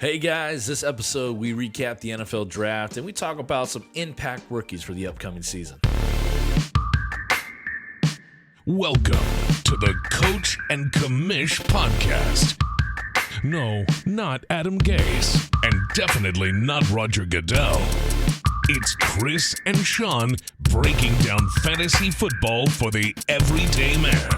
Hey guys, this episode we recap the NFL draft and we talk about some impact rookies for the upcoming season. Welcome to the Coach and Commish podcast. No, not Adam Gase, and definitely not Roger Goodell. It's Chris and Sean breaking down fantasy football for the everyday man.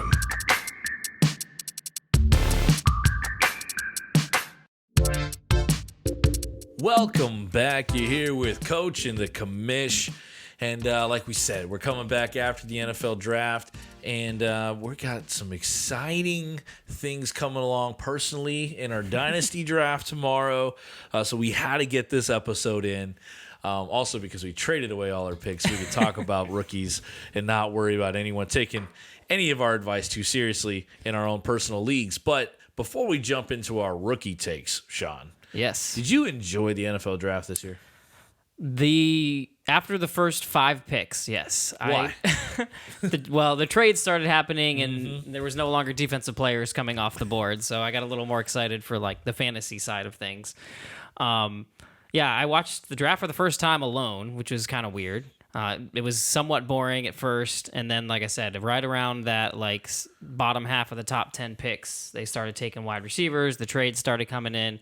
Welcome back. You're here with Coach and the Commish. And like we said, we're coming back after the NFL draft. And we got some exciting things coming along personally in our dynasty draft tomorrow. So we had to get this episode in. Also because we traded away all our picks, we could talk about rookies and not worry about anyone taking any of our advice too seriously in our own personal leagues. But before we jump into our rookie takes, Sean. Yes. Did you enjoy the NFL draft this year? After the first 5 picks, yes. Why? The trades started happening, and there was no longer defensive players coming off the board, so I got a little more excited for like the fantasy side of things. I watched the draft for the first time alone, which was kind of weird. It was somewhat boring at first, and then, like I said, right around that bottom half of the top 10 picks, they started taking wide receivers. The trades started coming in.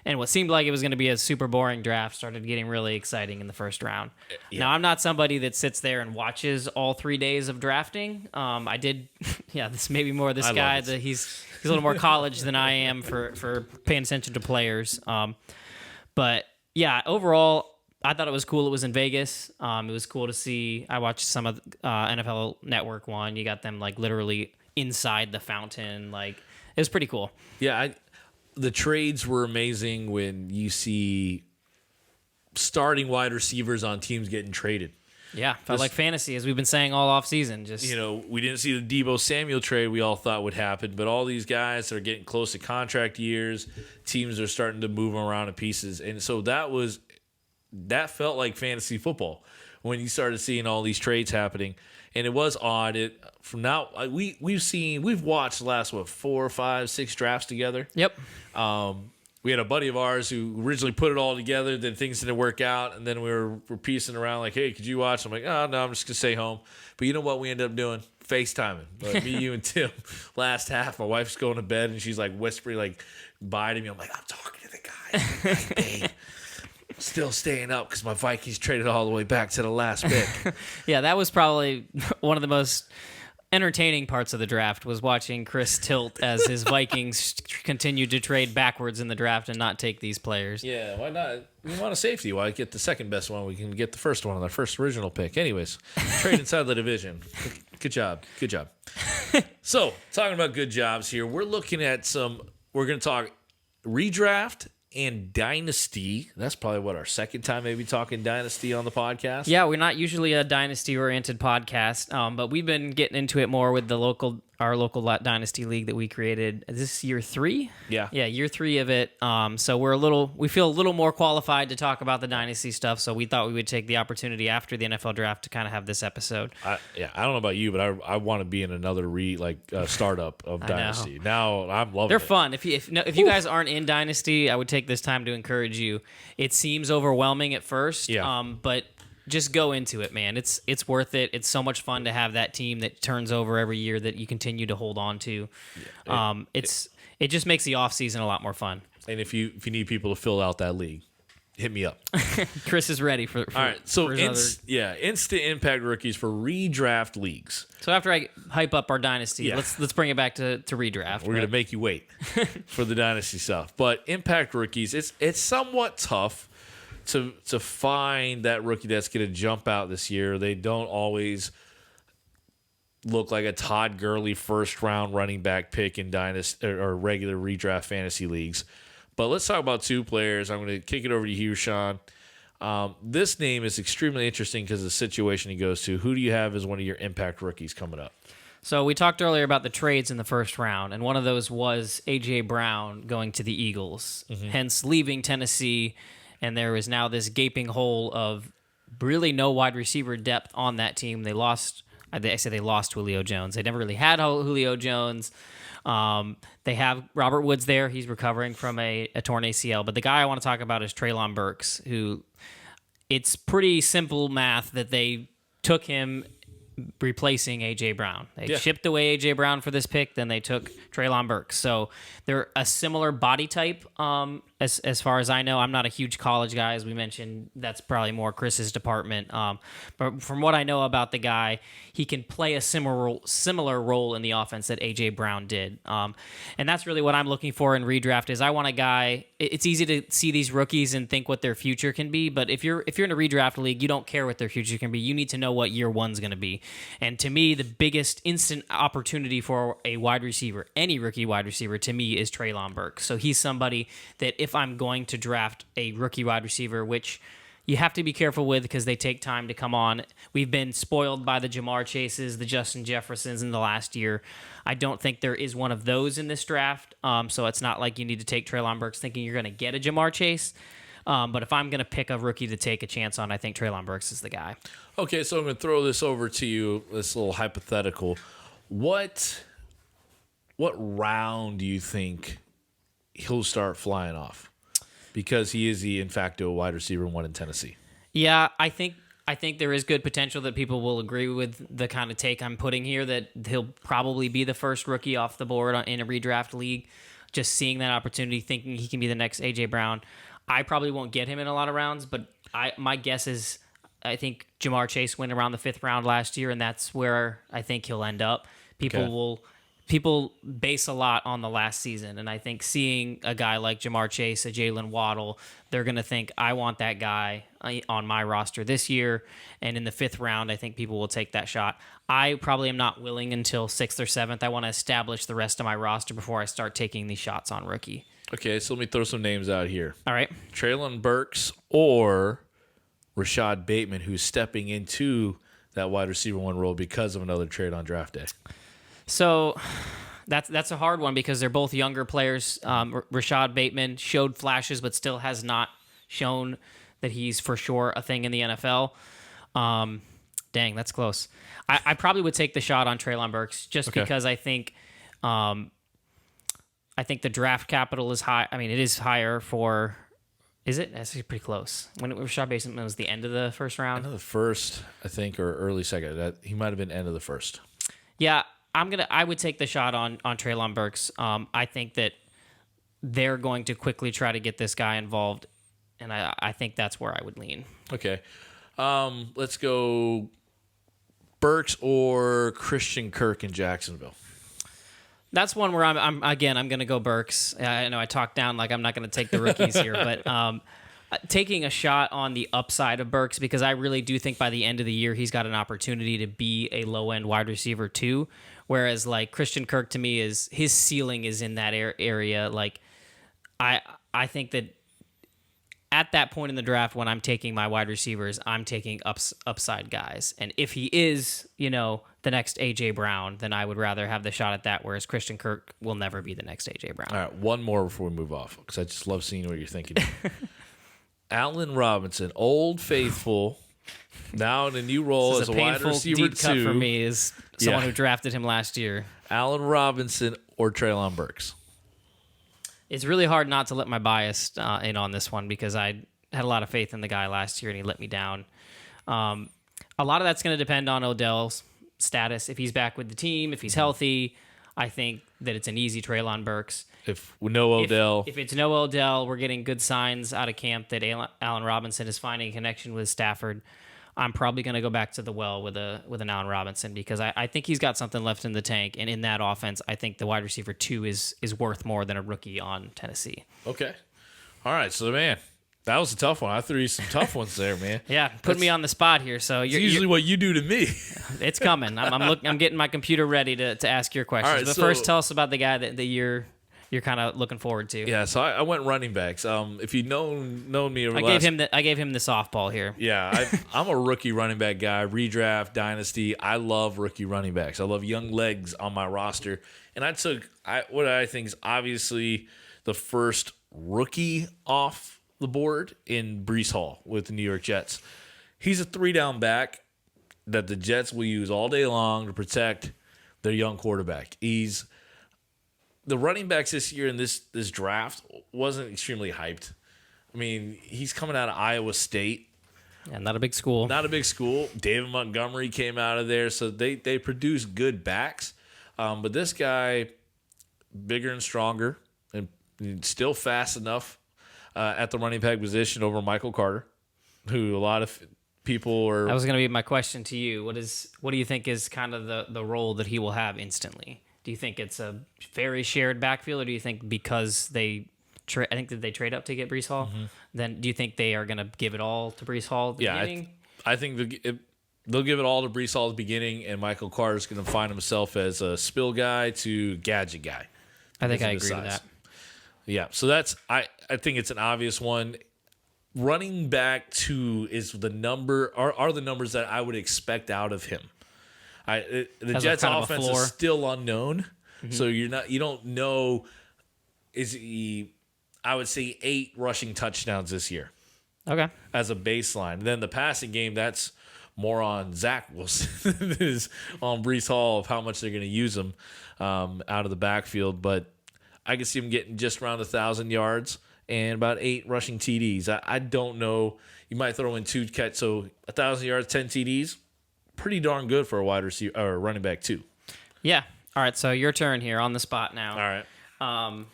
And what seemed like it was going to be a super boring draft started getting really exciting in the first round. Yeah. Now, I'm not somebody that sits there and watches all 3 days of drafting. I did, this maybe more this guy. That he's a little more college than I am for paying attention to players. But yeah, overall, I thought it was cool. It was in Vegas. It was cool to see. I watched some of NFL Network one. You got them like literally inside the fountain. Like, it was pretty cool. Yeah, the trades were amazing when you see starting wide receivers on teams getting traded. Yeah, felt like fantasy, as we've been saying all offseason. We didn't see the Deebo Samuel trade we all thought would happen, but all these guys that are getting close to contract years, teams are starting to move them around in pieces. And so that felt like fantasy football when you started seeing all these trades happening. And it was odd. We've watched the last 4, 5, 6 drafts together. Yep. We had a buddy of ours who originally put it all together, then things didn't work out, and then we were piecing around like, hey, could you watch? I'm like, oh, no, I'm just going to stay home. But you know what we ended up doing? FaceTiming. Like me, you, and Tim. Last half, my wife's going to bed, and she's like whispering like bye to me. I'm like, I'm talking to the guy. Like, babe. Still staying up because my Vikings traded all the way back to the last pick. Yeah, that was probably one of the most entertaining parts of the draft was watching Chris tilt as his Vikings continued to trade backwards in the draft and not take these players. Yeah, why not? We want a safety. Why get the second best one? We can get the first one on our first original pick. Anyways, trade inside the division. Good job. Good job. So, talking about good jobs here, we're going to talk redraft and dynasty. That's probably our second time maybe talking dynasty on the podcast. Yeah, we're not usually a dynasty-oriented podcast, but we've been getting into it more with our local dynasty league that we created. Is this year 3? Yeah. Yeah, year 3 of it. So we feel a little more qualified to talk about the dynasty stuff, so we thought we would take the opportunity after the NFL draft to kind of have this episode. I don't know about you, but I want to be in another startup of dynasty. Now I'm loving it. They're fun. If you guys aren't in dynasty, I would take this time to encourage you. It seems overwhelming at first, but just go into it, man. It's worth it. It's so much fun to have that team that turns over every year that you continue to hold on to. It just makes the offseason a lot more fun. And if you need people to fill out that league, hit me up. Chris is ready for all right. So instant impact rookies for redraft leagues. So after I hype up our dynasty, let's bring it back to redraft. We're gonna make you wait for the dynasty stuff. But impact rookies, it's somewhat tough to find that rookie that's going to jump out this year. They don't always look like a Todd Gurley first-round running back pick in dynasty or regular redraft fantasy leagues. But let's talk about 2 players. I'm going to kick it over to you, Sean. This name is extremely interesting because of the situation he goes to. Who do you have as one of your impact rookies coming up? So we talked earlier about the trades in the first round, and one of those was A.J. Brown going to the Eagles, hence leaving Tennessee. And there is now this gaping hole of really no wide receiver depth on that team. They lost I say they lost Julio Jones. They never really had Julio Jones. They have Robert Woods there. He's recovering from a torn ACL. But the guy I want to talk about is Treylon Burks, who it's pretty simple math that they took him replacing A.J. Brown. They shipped away A.J. Brown for this pick, then they took Treylon Burks. So they're a similar body type as far as I know. I'm not a huge college guy, as we mentioned. That's probably more Chris's department. But from what I know about the guy, he can play a similar role in the offense that A.J. Brown did. And that's really what I'm looking for in redraft is I want a guy. It's easy to see these rookies and think what their future can be, but if you're in a redraft league, you don't care what their future can be. You need to know what year one's going to be. And to me, the biggest instant opportunity for a wide receiver, any rookie wide receiver, to me is Treylon Burks. So he's somebody that if I'm going to draft a rookie wide receiver, which you have to be careful with because they take time to come on. We've been spoiled by the Jamar Chases, the Justin Jeffersons in the last year. I don't think there is one of those in this draft. So it's not like you need to take Treylon Burks thinking you're going to get a Jamar Chase. But if I'm going to pick a rookie to take a chance on, I think Treylon Burks is the guy. Okay, so I'm going to throw this over to you, this little hypothetical. What round do you think he'll start flying off? Because he is the, in fact, a wide receiver one in Tennessee. Yeah, I think there is good potential that people will agree with the kind of take I'm putting here, that he'll probably be the first rookie off the board in a redraft league. Just seeing that opportunity, thinking he can be the next A.J. Brown. I probably won't get him in a lot of rounds, but my guess is I think Jamar Chase went around the 5th round last year, and that's where I think he'll end up. People base a lot on the last season, and I think seeing a guy like Jamar Chase, a Jalen Waddle, they're going to think, I want that guy on my roster this year, and in the 5th round, I think people will take that shot. I probably am not willing until 6th or 7th. I want to establish the rest of my roster before I start taking these shots on rookie. Okay, so let me throw some names out here. All right. Treylon Burks or Rashad Bateman, who's stepping into that wide receiver one role because of another trade on draft day. So that's a hard one because they're both younger players. Rashad Bateman showed flashes, but still has not shown that he's for sure a thing in the NFL. Dang, that's close. I probably would take the shot on Treylon Burks just because I think the draft capital is high. I mean, it is higher for. Is it? That's pretty close. When Rashad Bateman was the end of the first round. End of the first, I think, or early second. He might have been end of the first. Yeah. I would take the shot on Treylon Burks. I think that they're going to quickly try to get this guy involved, and I think that's where I would lean. Okay. Let's go Burks or Christian Kirk in Jacksonville. That's one where I'm going to go Burks. I know I talked down like I'm not going to take the rookies here, but taking a shot on the upside of Burks because I really do think by the end of the year he's got an opportunity to be a low-end wide receiver too. Whereas like Christian Kirk to me is his ceiling is in that area. Like I think that at that point in the draft when I'm taking my wide receivers, I'm taking upside guys. And if he is, the next A.J. Brown, then I would rather have the shot at that, whereas Christian Kirk will never be the next A.J. Brown. All right, one more before we move off because I just love seeing what you're thinking. Allen Robinson, Old Faithful, now in a new role as a wide receiver deep cut for me is someone who drafted him last year. Allen Robinson or Treylon Burks? It's really hard not to let my bias in on this one because I had a lot of faith in the guy last year and he let me down. A lot of that's going to depend on Odell's status. If he's back with the team, if he's healthy, I think that it's an easy Treylon Burks. If it's no Odell, we're getting good signs out of camp that Allen Robinson is finding a connection with Stafford. I'm probably going to go back to the well with an Allen Robinson because I think he's got something left in the tank. And in that offense, I think the wide receiver 2 is worth more than a rookie on Tennessee. Okay. All right. So, man, that was a tough one. I threw you some tough ones there, man. Yeah, put me on the spot here. So it's usually what you do to me. It's coming. I'm getting my compuber ready to ask your questions. Right, but first, tell us about the guy that you're kind of looking forward to. Yeah, so I went running backs. If you've known me over I gave him the softball here. Yeah, I'm a rookie running back guy. Redraft, dynasty. I love rookie running backs. I love young legs on my roster. And I took what I think is obviously the first rookie off the board in Breece Hall with the New York Jets. He's a 3-down back. that the Jets will use all day long to protect their young quarterback. The running backs this year in this draft wasn't extremely hyped. I mean, he's coming out of Iowa State. Yeah, not a big school. Not a big school. David Montgomery came out of there, so they produce good backs. But this guy, bigger and stronger, and still fast enough at the running back position over Michael Carter, who a lot of people are. That was going to be my question to you. What do you think is kind of the role that he will have instantly? Do you think it's a very shared backfield, or do you think because I think did they trade up to get Breece Hall? Mm-hmm. Then do you think they are going to give it all to Breece Hall at the beginning? I think they'll give it all to Breece Hall at the beginning, and Michael Carter's going to find himself as a spill guy to gadget guy. I think I agree with that. Yeah, so I think it's an obvious one. Running back 2 is the number are the numbers that I would expect out of him. The Jets' offense is still unknown, so you don't know. Is he? I would say 8 rushing touchdowns this year. Okay, as a baseline. Then the passing game, that's more on Zach Wilson than it is on Breece Hall of how much they're going to use him out of the backfield. But I can see him getting just around 1,000 yards and about 8 rushing TDs. I don't know. You might throw in 2 catch, so 1,000 yards, 10 TDs. Pretty darn good for a wide receiver or running back too. Yeah. All right. So your turn here on the spot now. All right.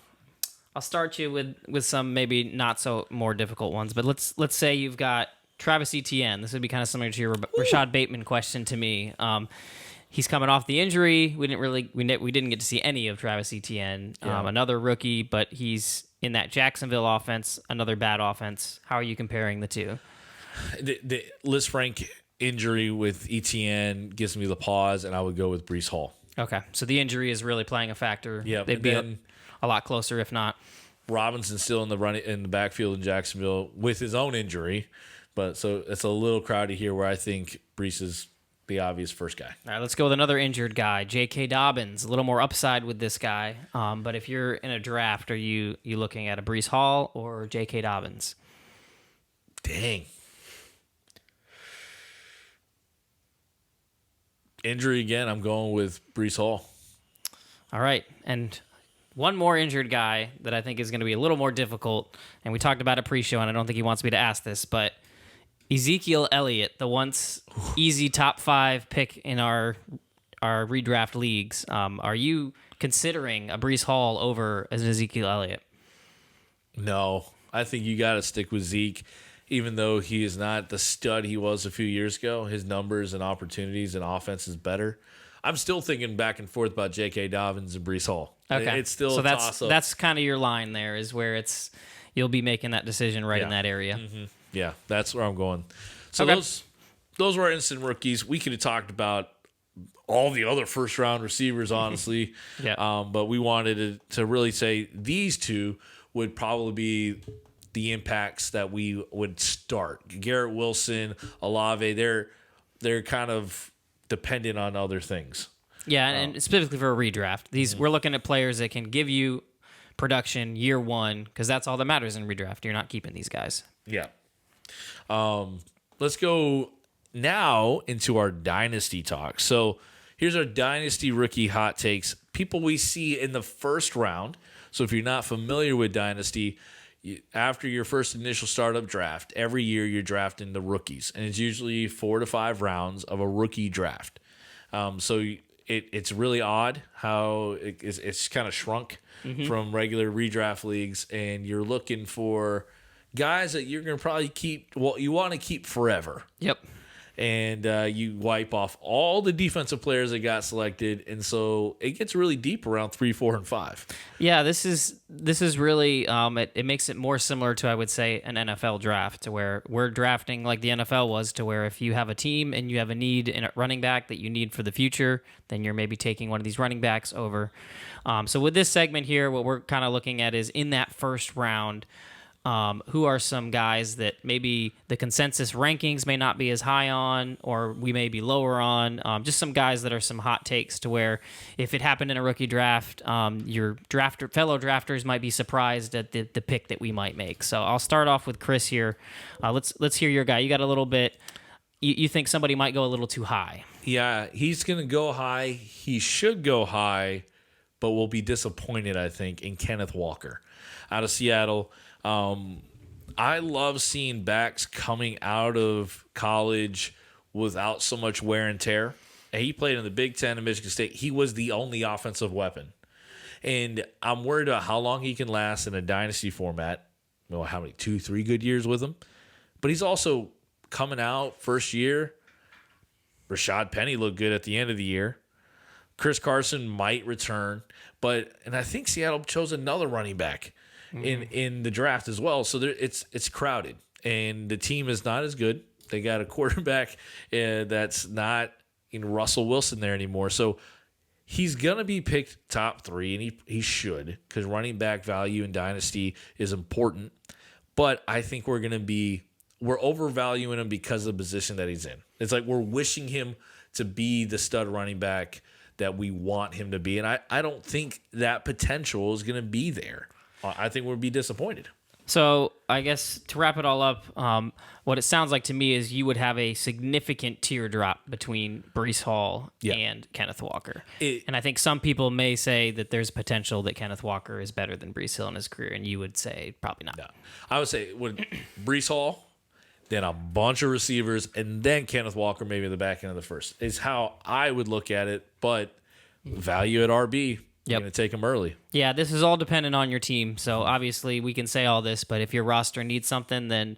I'll start you with some maybe not so more difficult ones, but let's say you've got Travis Etienne. This would be kind of similar to your Rashad Bateman question to me. He's coming off the injury. We didn't get to see any of Travis Etienne. Another rookie, but he's in that Jacksonville offense, another bad offense. How are you comparing the two? The Liz Frank injury with Etienne gives me the pause, and I would go with Breece Hall. Okay, so the injury is really playing a factor. Yeah, they'd be a lot closer if not. Robinson's still in the backfield in Jacksonville with his own injury, but so it's a little crowded here where I think Breece is the obvious first guy. All right, let's go with another injured guy, J.K. Dobbins. A little more upside with this guy, but if you're in a draft, are you looking at a Breece Hall or J.K. Dobbins? Dang. Injury again, I'm going with Breece Hall. All right, and one more injured guy that I think is going to be a little more difficult, and we talked about it pre-show, and I don't think he wants me to ask this, but Ezekiel Elliott, the once easy top 5 pick in our redraft leagues, are you considering a Breece Hall over as Ezekiel Elliott? No, I think you got to stick with Zeke. Even though he is not the stud he was a few years ago, his numbers and opportunities and offense is better. I'm still thinking back and forth about J.K. Dobbins and Breece Hall. Okay, it's still so a toss-up. That's kind of your line there, is where you'll be making that decision right in that area. Mm-hmm. Yeah, that's where I'm going. So those were our instant rookies. We could have talked about all the other first round receivers, honestly. Yeah. But we wanted to really say these two would probably be the impacts that we would start. Garrett Wilson, Olave, they're kind of dependent on other things. Yeah, and specifically for a redraft. We're looking at players that can give you production year one, because that's all that matters in redraft. You're not keeping these guys. Yeah. Let's go now into our dynasty talk. So here's our dynasty rookie hot takes. People we see in the first round. So if you're not familiar with dynasty, after your first initial startup draft, every year you're drafting the rookies, and it's usually 4 to 5 rounds of a rookie draft. So it's really odd how it's kind of shrunk from regular redraft leagues, and you're looking for guys that you're going to probably keep. Well, you want to keep forever. Yep. And you wipe off all the defensive players that got selected, and so it gets really deep around 3, 4, and 5. Yeah, this is really it makes it more similar to, I would say, an NFL draft, to where we're drafting like the NFL was, to where if you have a team and you have a need in a running back that you need for the future, then you're maybe taking one of these running backs over. So with this segment here, what we're kind of looking at is in that first round, who are some guys that maybe the consensus rankings may not be as high on, or we may be lower on, just some guys that are some hot takes, to where if it happened in a rookie draft, your fellow drafters might be surprised at the pick that we might make. So I'll start off with Chris here. Let's hear your guy. You got a little bit you think somebody might go a little too high. Yeah, he's going to go high. He should go high, but we'll be disappointed, I think, in Kenneth Walker out of Seattle. I love seeing backs coming out of college without so much wear and tear. And he played in the Big Ten at Michigan State. He was the only offensive weapon. And I'm worried about how long he can last in a dynasty format. Well, how many, 2-3 good years with him? But he's also coming out first year. Rashad Penny looked good at the end of the year. Chris Carson might return. And I think Seattle chose another running back in the draft as well. So it's crowded. And the team is not as good. They got a quarterback that's not in Russell Wilson there anymore. So he's going to be picked top 3, and he should, because running back value in Dynasty is important. But I think we're overvaluing him because of the position that he's in. It's like we're wishing him to be the stud running back that we want him to be. And I don't think that potential is going to be there. I think we'll be disappointed. So I guess to wrap it all up, what it sounds like to me is you would have a significant tier drop between Breece Hall and Kenneth Walker. And I think some people may say that there's potential that Kenneth Walker is better than Breece Hill in his career, and you would say probably not. No. I would say Breece Hall, then a bunch of receivers, and then Kenneth Walker maybe in the back end of the first is how I would look at it. But value at RB. You're going to take them early. Yeah, this is all dependent on your team. So obviously we can say all this, but if your roster needs something, then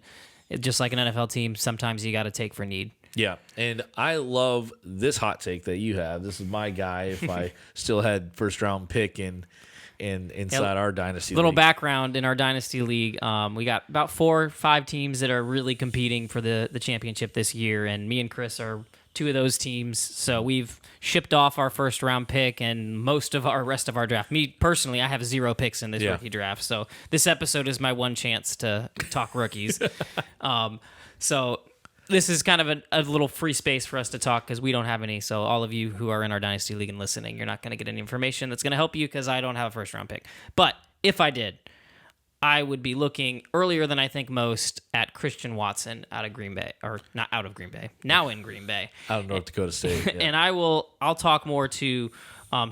just like an NFL team, sometimes you got to take for need. Yeah, and I love this hot take that you have. This is my guy if I still had first-round pick inside our Dynasty Little league. Background in our Dynasty League. We got about 4 or 5 teams that are really competing for the championship this year, and me and Chris are 2 of those teams. So we've shipped off our first round pick and most of our rest of our draft. Me personally, I have 0 picks in this rookie draft. So this episode is my one chance to talk rookies. So this is kind of a little free space for us to talk because we don't have any. So all of you who are in our Dynasty League and listening, you're not going to get any information that's going to help you because I don't have a first round pick. But if I did, I would be looking earlier than I think most at Christian Watson out of Green Bay, or not out of Green Bay, now in Green Bay. Out of North Dakota State. Yeah. And I'll talk more to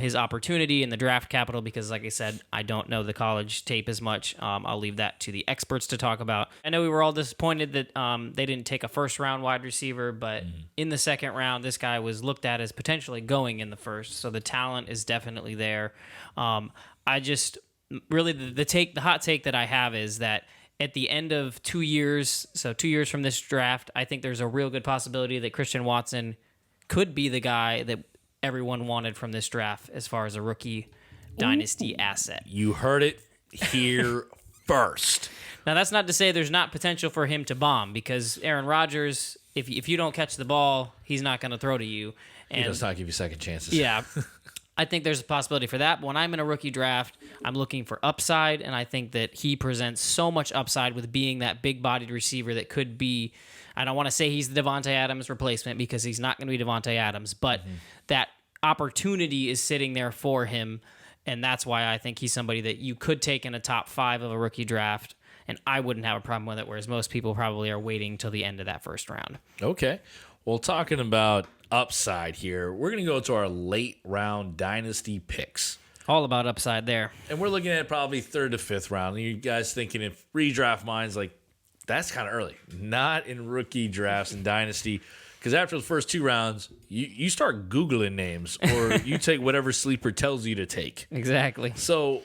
his opportunity in the draft capital because, like I said, I don't know the college tape as much. I'll leave that to the experts to talk about. I know we were all disappointed that they didn't take a first-round wide receiver, but in the second round, this guy was looked at as potentially going in the first, so the talent is definitely there. Really, the hot take that I have is that at the end of 2 years, so 2 years from this draft, I think there's a real good possibility that Christian Watson could be the guy that everyone wanted from this draft as far as a rookie dynasty asset. You heard it here first. Now, that's not to say there's not potential for him to bomb because Aaron Rodgers, if you don't catch the ball, he's not going to throw to you. He does not give you second chances. Yeah. I think there's a possibility for that. But when I'm in a rookie draft, I'm looking for upside, and I think that he presents so much upside with being that big-bodied receiver that could be, I don't want to say he's the Devontae Adams replacement because he's not going to be Devontae Adams, but that opportunity is sitting there for him, and that's why I think he's somebody that you could take in a top 5 of a rookie draft, and I wouldn't have a problem with it, whereas most people probably are waiting till the end of that first round. Okay. Well, talking about upside here, we're going to go to our late round dynasty picks. All about upside there. And we're looking at probably 3rd to 5th round. And you guys thinking if redraft mine's like, that's kind of early. Not in rookie drafts and dynasty. Because after the first 2 rounds, you start Googling names or you take whatever sleeper tells you to take. Exactly. So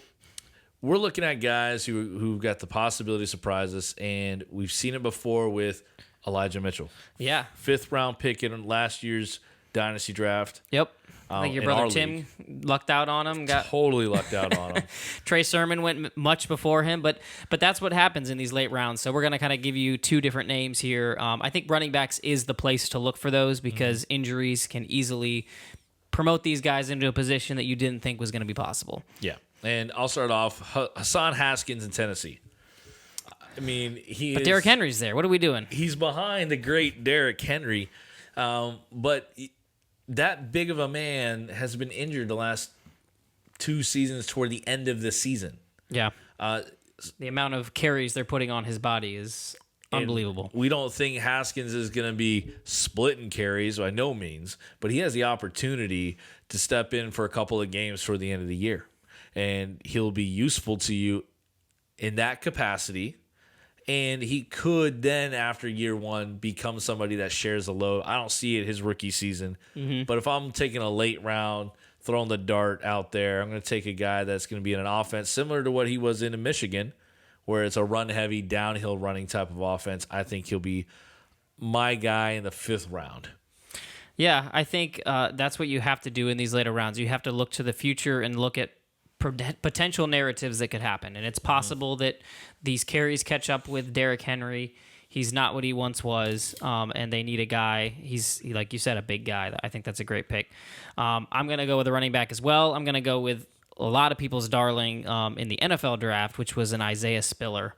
we're looking at guys who've got the possibility to surprise us. And we've seen it before with Elijah Mitchell. Yeah. 5th round pick in last year's dynasty draft. Yep. I think your brother Tim lucked out on him. Totally lucked out on him. Trey Sermon went much before him, but that's what happens in these late rounds. So we're going to kind of give you 2 different names here. I think running backs is the place to look for those because injuries can easily promote these guys into a position that you didn't think was going to be possible. Yeah. And I'll start off Hassan Haskins in Tennessee. I mean, But Derrick Henry's there. What are we doing? He's behind the great Derrick Henry, but that big of a man has been injured the last 2 seasons toward the end of the season. Yeah. The amount of carries they're putting on his body is Unbelievable. We don't think Haskins is going to be splitting carries by no means, but he has the opportunity to step in for a couple of games for the end of the year. And he'll be useful to you in that capacity. And he could then, after year one, become somebody that shares the load. I don't see it his rookie season. But if I'm taking a late round, throwing the dart out there, I'm going to take a guy that's going to be in an offense similar to what he was in Michigan, where it's a run-heavy, downhill running type of offense. I think he'll be my guy in the 5th round. Yeah, I think that's what you have to do in these later rounds. You have to look to the future and look at potential narratives that could happen. And it's possible that these carries catch up with Derrick Henry. He's not what he once was, and they need a guy. He's, like you said, a big guy. I think that's a great pick. I'm going to go with a running back as well. I'm going to go with a lot of people's darling in the NFL draft, which was an Isaiah Spiller.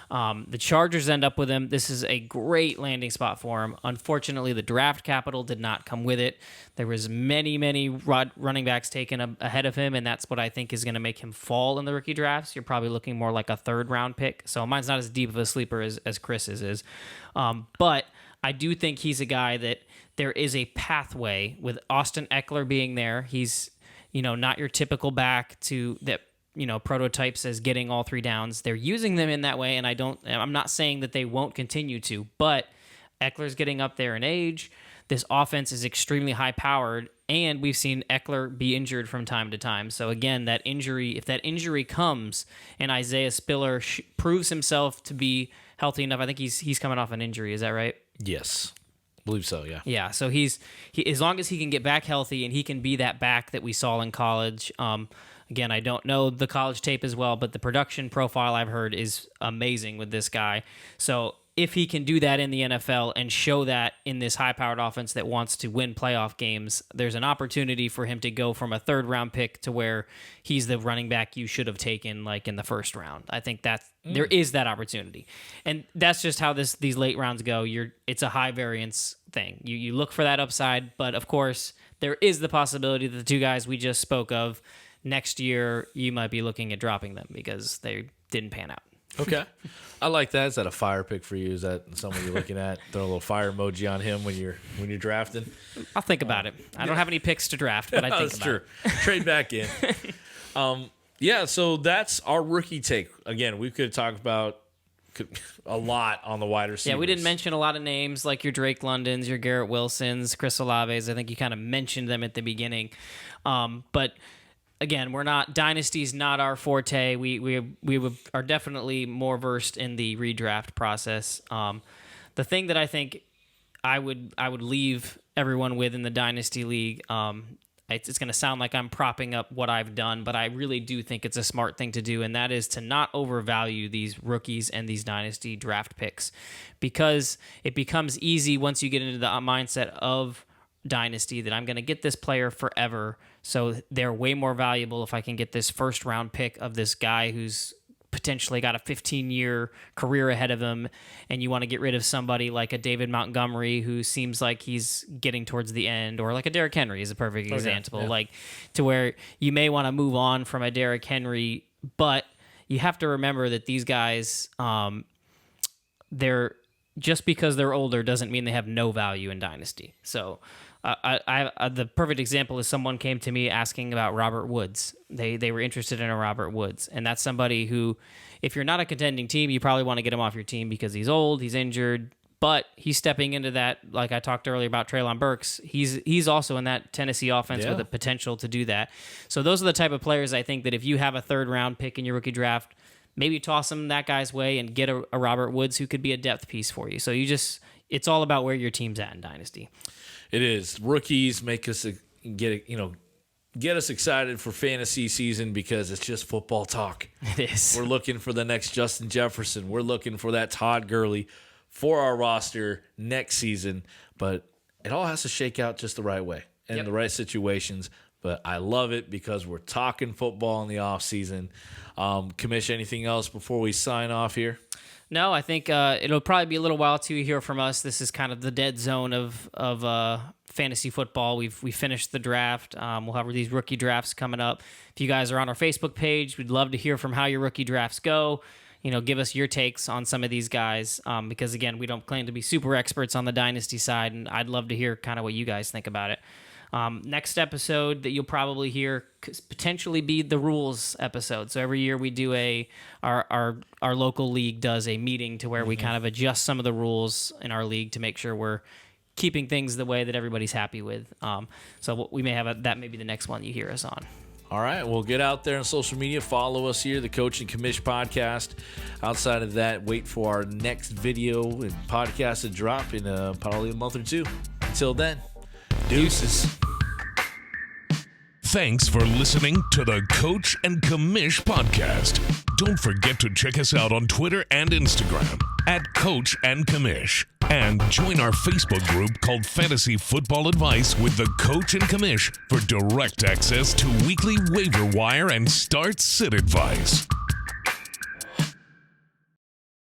The Chargers end up with him. This is a great landing spot for him. Unfortunately, the draft capital did not come with it. There was many running backs taken ahead of him, and that's what I think is going to make him fall in the rookie drafts. You're probably looking more like a 3rd-round pick. So mine's not as deep of a sleeper as Chris's is. But I do think he's a guy that there is a pathway with Austin Eckler being there. He's not your typical back that prototypes as getting all 3 downs. They're using them in that way, and I'm not saying that they won't continue to, but Eckler's getting up there in age. This offense is extremely high-powered, and we've seen Eckler be injured from time to time. So again, if that injury comes and Isaiah Spiller proves himself to be healthy enough, I think he's coming off an injury. Is that right? Yes. I believe so, yeah. Yeah, so he as long as he can get back healthy and he can be that back that we saw in college. Again, I don't know the college tape as well, but the production profile I've heard is amazing with this guy. So if he can do that in the NFL and show that in this high-powered offense that wants to win playoff games, there's an opportunity for him to go from a 3rd-round pick to where he's the running back you should have taken like in the 1st round. I think there is that opportunity. And that's just how these late rounds go. It's a high-variance thing. You look for that upside, but of course, there is the possibility that the 2 guys we just spoke of, next year you might be looking at dropping them because they didn't pan out. Okay. I like that. Is that a fire pick for you? Is that someone you're looking at? Throw a little fire emoji on him when you're drafting? I'll think about it. I don't have any picks to draft, but I think about it. Trade back in. Yeah, so that's our rookie take. Again, we could talk about a lot on the wide receivers. Yeah, we didn't mention a lot of names like your Drake Londons, your Garrett Wilsons, Chris Olaves. I think you kind of mentioned them at the beginning. But again, Dynasty's not our forte. We are definitely more versed in the redraft process. The thing that I think I would leave everyone with in the Dynasty League, it's going to sound like I'm propping up what I've done, but I really do think it's a smart thing to do, and that is to not overvalue these rookies and these Dynasty draft picks, because it becomes easy once you get into the mindset of Dynasty that I'm going to get this player forever, so they're way more valuable if I can get this 1st-round pick of this guy who's potentially got a 15-year career ahead of him, and you want to get rid of somebody like a David Montgomery who seems like he's getting towards the end, or like a Derrick Henry is a perfect example, like to where you may want to move on from a Derrick Henry, but you have to remember that these guys, they're just because they're older doesn't mean they have no value in Dynasty. So the perfect example is someone came to me asking about Robert Woods. They were interested in a Robert Woods, and that's somebody who, if you're not a contending team, you probably want to get him off your team because he's old, he's injured, but he's stepping into that, like I talked earlier about Treylon Burks. He's also in that Tennessee offense with the potential to do that. So those are the type of players I think that if you have a 3rd-round pick in your rookie draft, maybe toss him that guy's way and get a Robert Woods who could be a depth piece for you. So it's all about where your team's at in Dynasty. It is. Rookies make us get us excited for fantasy season because it's just football talk. It is. We're looking for the next Justin Jefferson. We're looking for that Todd Gurley for our roster next season. But it all has to shake out just the right way and in the right situations. But I love it because we're talking football in the offseason. Commish, anything else before we sign off here? No, I think it'll probably be a little while till you hear from us. This is kind of the dead zone of fantasy football. We finished the draft. We'll have these rookie drafts coming up. If you guys are on our Facebook page, we'd love to hear from how your rookie drafts go. give us your takes on some of these guys, because again, we don't claim to be super experts on the dynasty side, and I'd love to hear kind of what you guys think about it. Next episode that you'll probably hear could potentially be the rules episode. So every year we do our local league does a meeting to where we kind of adjust some of the rules in our league to make sure we're keeping things the way that everybody's happy with. So we may have that may be the next one you hear us on. All right, well, get out there on social media. Follow us here, the Coach and Commish podcast. Outside of that, wait for our next video and podcast to drop in probably a month or two. Until then, deuces. Thanks for listening to the Coach and Commish podcast. Don't forget to check us out on Twitter and Instagram at Coach and Commish. And join our Facebook group called Fantasy Football Advice with the Coach and Commish for direct access to weekly waiver wire and start sit advice.